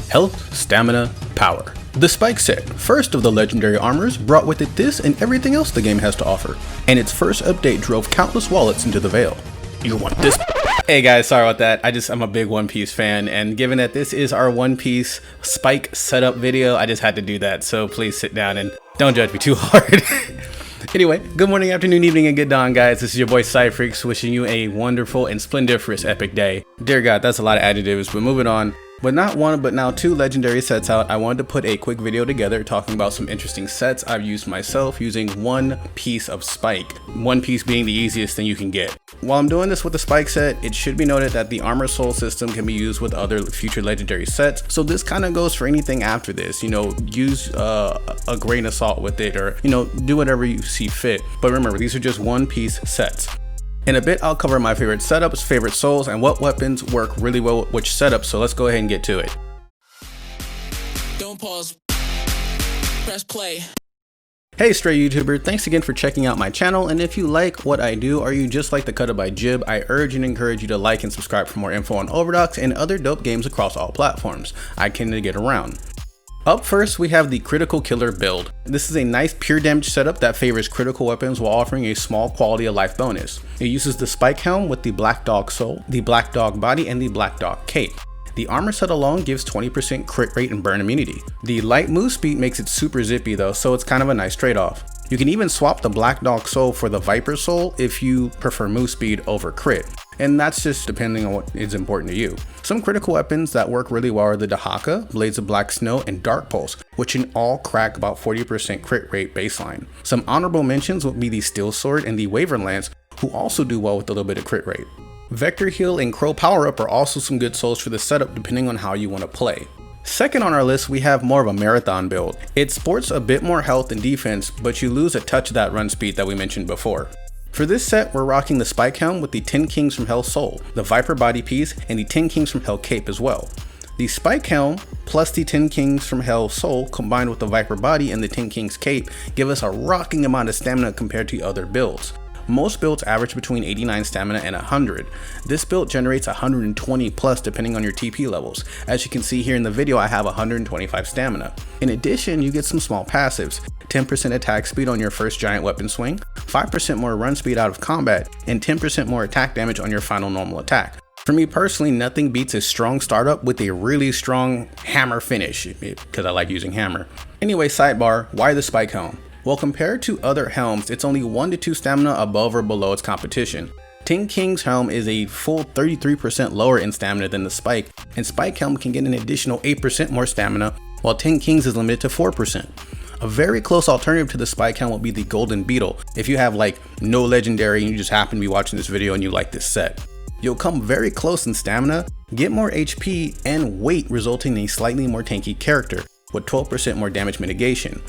Health, Stamina, Power. The Spike set, first of the legendary armors, brought with it this and everything else the game has to offer, and its first update drove countless wallets into the veil. You want this? Hey guys, sorry about that. I'm a big One Piece fan, and given that this is our One Piece Spike setup video, I just had to do that, so please sit down and don't judge me too hard. Anyway, good morning, afternoon, evening, and good dawn, guys. This is your boy Cyfreaks wishing you a wonderful and splendiferous epic day. Dear God, that's a lot of adjectives, but moving on. With not one, but now two legendary sets out, I wanted to put a quick video together talking about some interesting sets I've used myself using one piece of Spike. One piece being the easiest thing you can get. While I'm doing this with the Spike set, it should be noted that the Armor Soul system can be used with other future legendary sets. So this kind of goes for anything after this, use a grain of salt with it, or, do whatever you see fit. But remember, these are just one piece sets. In a bit, I'll cover my favorite setups, favorite souls, and what weapons work really well with which setup, so let's go ahead and get to it. Don't pause. Press play. Hey stray YouTuber, thanks again for checking out my channel, and if you like what I do or you just like the cut up by Jib, I urge and encourage you to like and subscribe for more info on Overdox and other dope games across all platforms. I tend to get around. Up first, we have the Critical Killer build. This is a nice pure damage setup that favors critical weapons while offering a small quality of life bonus. It uses the Spike Helm with the Black Dog Soul, the Black Dog Body, and the Black Dog Cape. The armor set alone gives 20% crit rate and burn immunity. The light move speed makes it super zippy though, so it's kind of a nice trade-off. You can even swap the Black Dog Soul for the Viper Soul if you prefer move speed over crit. And that's just depending on what is important to you. Some critical weapons that work really well are the Dahaka, Blades of Black Snow, and Dark Pulse, which can all crack about 40% crit rate baseline. Some honorable mentions would be the Steel Sword and the Wyvern Lance, who also do well with a little bit of crit rate. Vector Heal and Crow Power Up are also some good souls for the setup depending on how you want to play. Second on our list, we have more of a marathon build. It sports a bit more health and defense, but you lose a touch of that run speed that we mentioned before. For this set, we're rocking the Spike Helm with the 10 Kings from Hell Soul, the Viper Body piece, and the 10 Kings from Hell Cape as well. The Spike Helm plus the 10 Kings from Hell Soul combined with the Viper Body and the 10 Kings Cape give us a rocking amount of stamina compared to other builds. Most builds average between 89 stamina and 100. This build generates 120 plus depending on your TP levels. As you can see here in the video, I have 125 stamina. In addition, you get some small passives, 10% attack speed on your first giant weapon swing, 5% more run speed out of combat, and 10% more attack damage on your final normal attack. For me personally, nothing beats a strong startup with a really strong hammer finish, because I like using hammer. Anyway, sidebar, why the Spike Helm? Well, compared to other helms, it's only 1 to 2 stamina above or below its competition. 10 King's Helm is a full 33% lower in stamina than the Spike, and Spike Helm can get an additional 8% more stamina, while 10 Kings is limited to 4%. A very close alternative to the Spike Helm would be the Golden Beetle, if you have like no legendary and you just happen to be watching this video and you like this set. You'll come very close in stamina, get more HP and weight, resulting in a slightly more tanky character, with 12% more damage mitigation.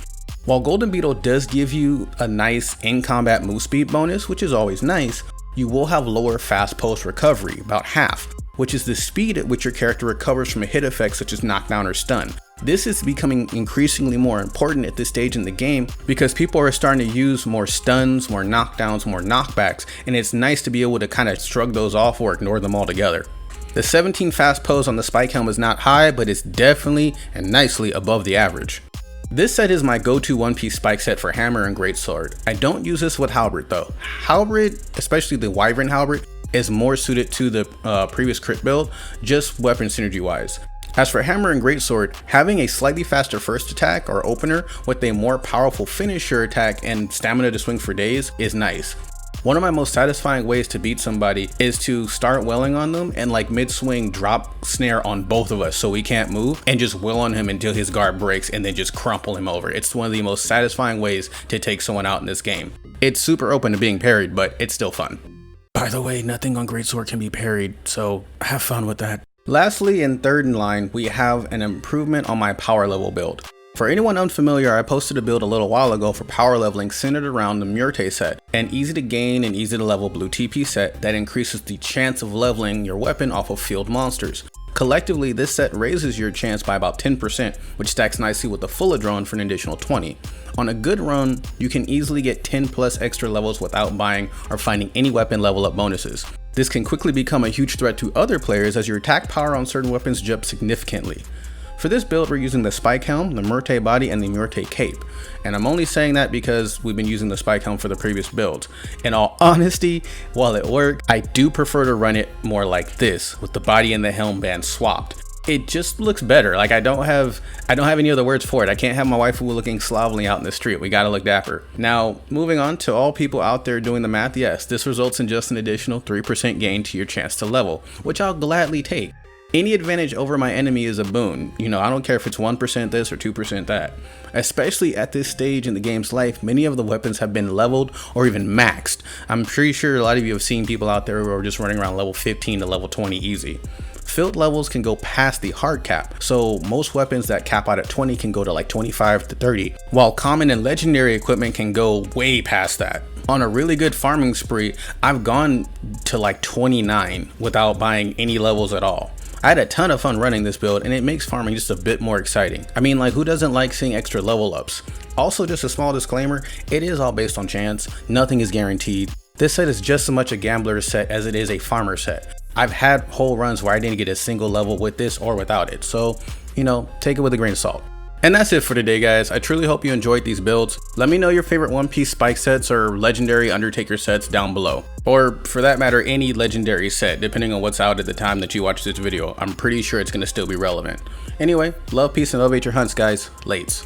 While Golden Beetle does give you a nice in-combat move speed bonus, which is always nice, you will have lower fast post recovery, about half, which is the speed at which your character recovers from a hit effect such as knockdown or stun. This is becoming increasingly more important at this stage in the game because people are starting to use more stuns, more knockdowns, more knockbacks, and it's nice to be able to kind of shrug those off or ignore them altogether. The 17 fast pose on the Spike Helm is not high, but it's definitely and nicely above the average. This set is my go-to one-piece Spike set for Hammer and Greatsword. I don't use this with Halberd though. Halberd, especially the Wyvern Halberd, is more suited to the previous crit build, just weapon synergy wise. As for Hammer and Greatsword, having a slightly faster first attack or opener with a more powerful finisher attack and stamina to swing for days is nice. One of my most satisfying ways to beat somebody is to start willing on them and like mid-swing drop snare on both of us so we can't move and just will on him until his guard breaks and then just crumple him over. It's one of the most satisfying ways to take someone out in this game. It's super open to being parried, but it's still fun. By the way, nothing on Greatsword can be parried, so have fun with that. Lastly, and third in line, we have an improvement on my power level build. For anyone unfamiliar, I posted a build a little while ago for power leveling centered around the Murte set, an easy to gain and easy to level blue TP set that increases the chance of leveling your weapon off of field monsters. Collectively, this set raises your chance by about 10%, which stacks nicely with the full drone for an additional 20. On a good run, you can easily get 10 plus extra levels without buying or finding any weapon level up bonuses. This can quickly become a huge threat to other players as your attack power on certain weapons jumps significantly. For this build, we're using the Spike Helm, the Murte Body, and the Murte Cape. And I'm only saying that because we've been using the Spike Helm for the previous builds. In all honesty, while it worked, I do prefer to run it more like this, with the body and the helm band swapped. It just looks better. Like I don't have any other words for it. I can't have my waifu looking slovenly out in the street. We gotta look dapper. Now, moving on to all people out there doing the math, yes, this results in just an additional 3% gain to your chance to level, which I'll gladly take. Any advantage over my enemy is a boon. You know, I don't care if it's 1% this or 2% that. Especially at this stage in the game's life, many of the weapons have been leveled or even maxed. I'm pretty sure a lot of you have seen people out there who are just running around level 15 to level 20 easy. Field levels can go past the hard cap, so most weapons that cap out at 20 can go to like 25 to 30, while common and legendary equipment can go way past that. On a really good farming spree, I've gone to like 29 without buying any levels at all. I had a ton of fun running this build, and it makes farming just a bit more exciting. I mean, like, who doesn't like seeing extra level ups? Also, just a small disclaimer, it is all based on chance, nothing is guaranteed. This set is just as much a gambler's set as it is a farmer set. I've had whole runs where I didn't get a single level with this or without it, so, you know, take it with a grain of salt. And that's it for today, guys. I truly hope you enjoyed these builds. Let me know your favorite One Piece Spike sets or legendary Undertaker sets down below. Or, for that matter, any legendary set, depending on what's out at the time that you watch this video. I'm pretty sure it's going to still be relevant. Anyway, love, peace, and elevate your hunts, guys. Lates.